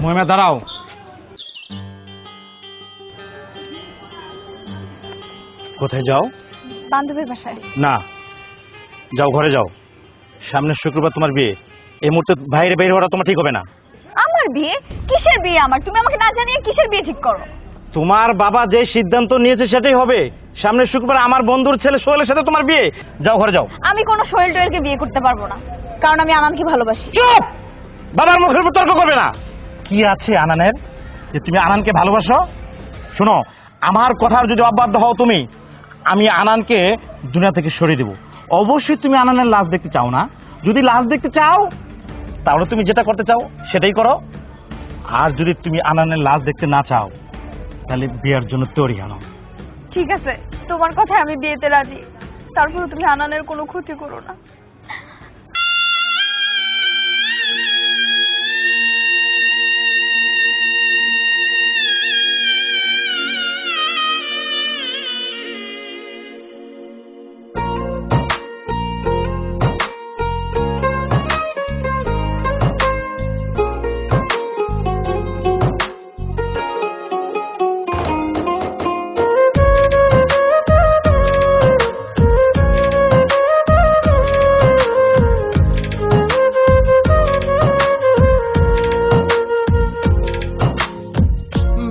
মহিমা দাঁড়াও। কোথায় যাও? বান্ধবীর বাসায়। না, যাও ঘরে যাও। সামনের শুক্রবার তোমার বিয়ে, এই মুহূর্তে বাইরে বের হওয়া তোমার ঠিক হবে না। আমার বিয়ে? কিসের বিয়ে আমার? তুমি আমাকে না জানিয়ে কিসের বিয়ে ঠিক করো? তোমার বাবা যে সিদ্ধান্ত নিয়েছে সেটাই হবে। সামনের শুক্রবার আমার বন্ধুর ছেলে সোহেলের সাথে তোমার বিয়ে। যাও ঘরে যাও। আমি কোনো সোহেল টোয়েলকে বিয়ে করতে পারবো না, কারণ আমি আনানকে ভালোবাসি। চুপ! বাবার মুখের উপর তর্ক করবে না। কি আছে আনানের যে তুমি আনানকে ভালোবাসো? শোনো, আমার কথার যদি অবাধ্য হও তুমি, আমি আনানকে দুনিয়া থেকে সরিয়ে দেব। অবশ্যই তুমি আনানের লাশ দেখতে চাও না? যদি লাশ দেখতে চাও তাহলে তুমি যেটা করতে চাও সেটাই করো। আর যদি তুমি আনানের লাশ দেখতে না চাও তাহলে বিয়ের জন্য তৈরি হও। ঠিক আছে, তোমার কথায় আমি বিয়েতে রাজি, তারপরে তুমি আনানের কোনো ক্ষতি করো না।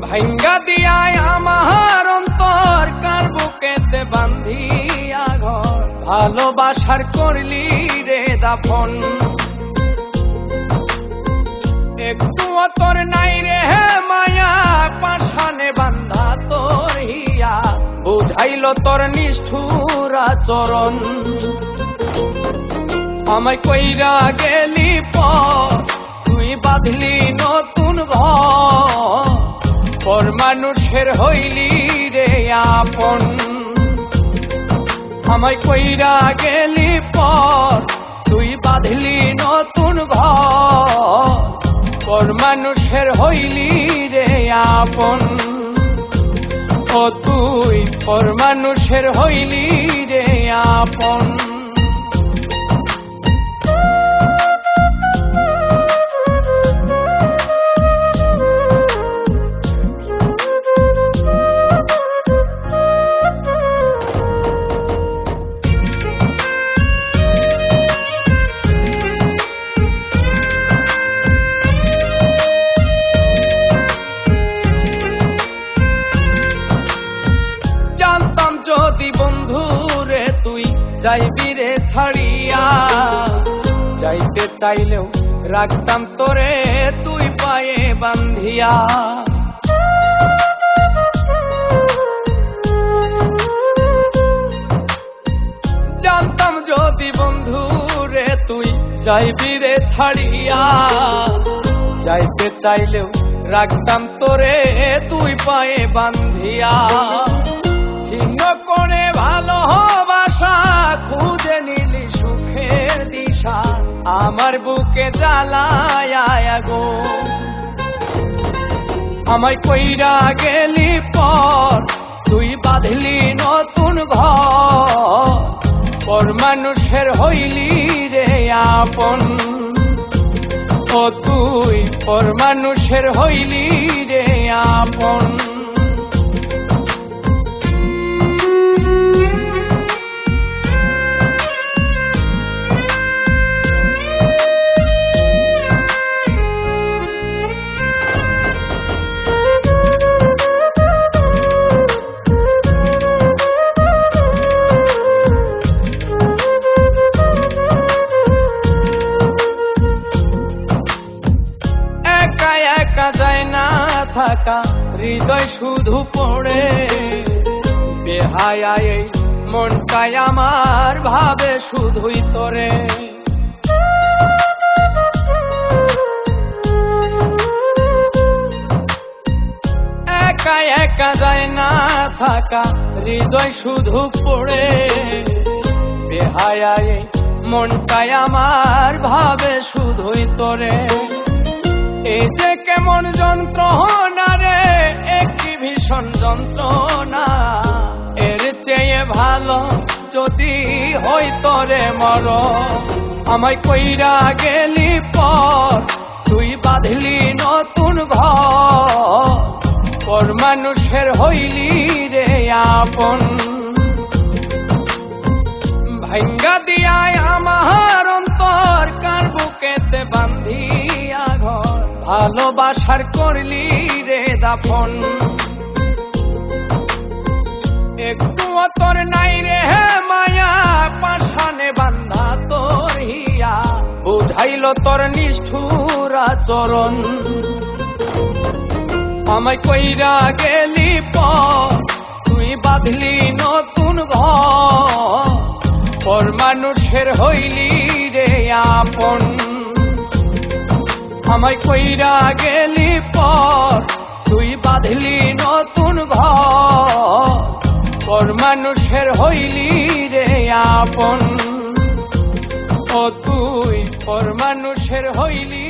ভাঙ্গা দিয়ায় আমার অন্তর কার বুকেতে বান্ধিয়া ঘর, ভালোবাসার করলি রে দাফন। একটু তোর নাই রে মায়া, পাশানে বান্ধা তোর হিয়া, বুঝাইল তোর নিষ্ঠুর আচরণ। আমায় কইরা গেলি পর তুই বাঁধলি নতুন ঘর, পর মানুষের হইলি রে আপন। আমায় কইরা গেলি পর তুই বাঁধলি নতুন ঘর, পর মানুষের হইলি রে আপন। ও তুই পর মানুষের হইলি রে আপন। যদি বন্ধু রে তুই যাইবি রে ছাড়িয়া, যাইতে চাইলেও রাখতাম তোরে তুই পায়ে বান্ধিয়া। জানতাম যদি বন্ধু রে তুই যাইবি রে ছাড়িয়া, যাইতে চাইলেও রাখতাম তোরে তুই পায়ে বান্ধিয়া। ছিন্ন করে ভালোবাসা খুঁজে নিলি সুখের দিশা, আমার বুকে জ্বালায় গো। আমায় কইরা গেলি পর তুই বাঁধলি নতুন ঘর, পর মানুষের হইলি রে আপন। ও তুই পর মানুষের হইলি রে আপন। যায় না থাকা হৃদয় শুধু পড়ে, বেহায়া এই মনটাই আমার ভাবে শুধুই তোরে। একা একা যায় না থাকা হৃদয় শুধু পড়ে, বেহায়া এই মনটাই আমার ভাবে শুধুই তোরে। এই যে কেমন যন্ত্রণা রে, একটি ভীষণ যন্ত্রণা, এর চেয়ে ভালো যদি হইতো রে মর। আমায় কইরা গেলি পর তুই বাঁধলি নতুন ঘর পর মানুষের হইলি রে আপন ভাঙ্গা দিয়ায় আমার অন্তর কার বুকেতে বান্ধিয়া ঘর ভালোবাসার করলি রে দাফন একটু তোর নাই রে মায়া পাশানে বান্ধা তোর হিয়া বুঝাইল তোর নিষ্ঠুর আচরণ আমায় কইরা গেলি পর তুই বাঁধলি নতুন ঘর পর মানুষের হইলি রে আপন আমায় কইরা গেলি পর তুই বাঁধলি নতুন ঘর পর মানুষের হইলি রে আপন ও তুই পর মানুষের হইলি